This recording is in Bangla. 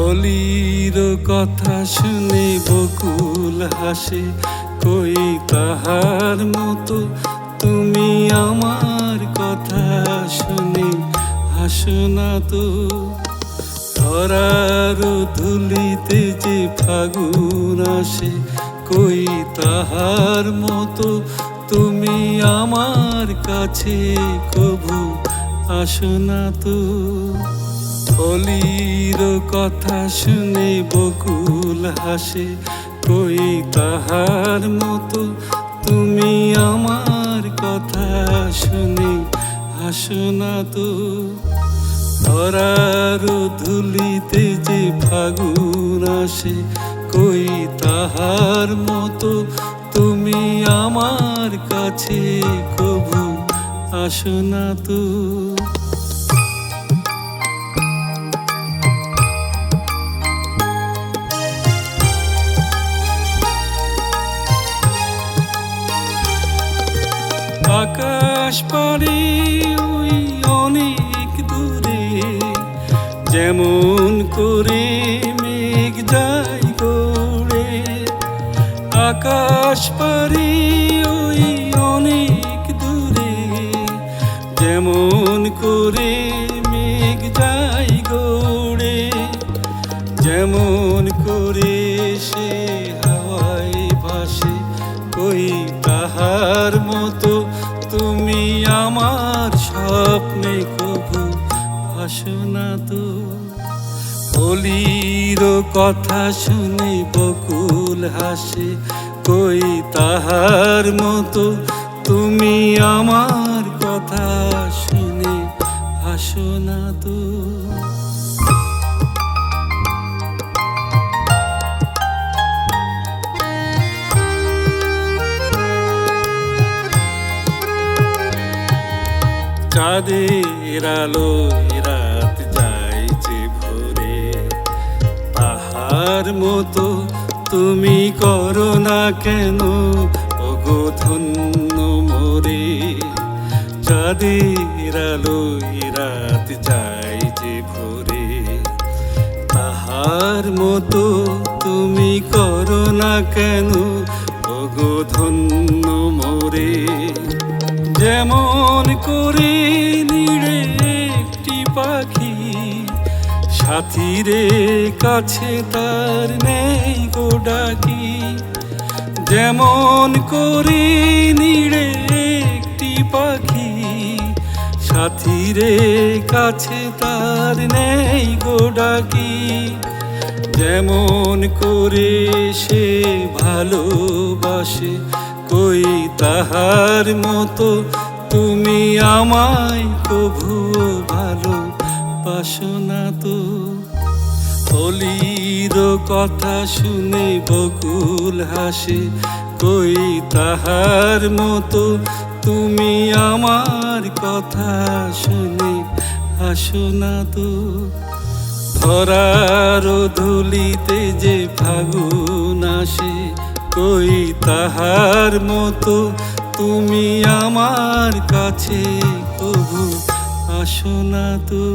অলির কথা শুনে বকুল হাসে, কই তাহার মতো তুমি আমার কথা শুনে হাসো না তো। ধরার ধুলিতে যে ফাগুন আসে, কই তাহার মতো তুমি আমার কাছে কভু আসো না তো। অলির কথা শুনে বকুল হাসে, কই তাহার মতো তুমি আমার কথা শুনে হাসো না তো। ধরার ধুলিতে যে ফাগুন আসে, কই তাহার মতো তুমি আমার কাছে কভু আসো না তো। আকাশ পারে ওই অনেক দূরে, যেমন করে মেঘ যায় গড়ে। আকাশ পারে ওই অনেক দূরে, যেমন করে মেঘ যায় গড়ে। যেমন করে সে হাওয়ায় ভাসে, কই তাহার মতো তুমি আমার স্বপ্নে কভু ভাসো না তো। অলির কথা শুনে বকুল হাসে, কই তাহার মতো তুমি আমার কথা শুনে হাসো না তো। চাঁদের আলোয় রাত যায় যে ভোরে, তাহার মতো তুমি করো না কেন ওগো ধন্য মোরে। চাঁদের আলোয় রাত যায় যে ভোরে, তাহার মতো তুমি করো না কেন ওগো ধন্য মোরে। যেমন করে নিড়ে একটি পাখি, সাথীরে কাছে তার নেই গো ডাকি। যেমন করে নিড়ে একটি পাখি, সাথীরে কাছে তার নেই গো ডাকি। যেমন করে সে ভালোবাসে, কই তাহার মতো তুমি আমায় কভু ভালোবাসো না তো। অলির কথা শুনে বকুল হাসে, কই তাহার মতো তুমি আমার কথা শুনে হাসো না তো। ধরার ধুলিতে যে ফাগুন আসে, কই তাহার মতো তুমি আমার কাছে কভু আসো না তো।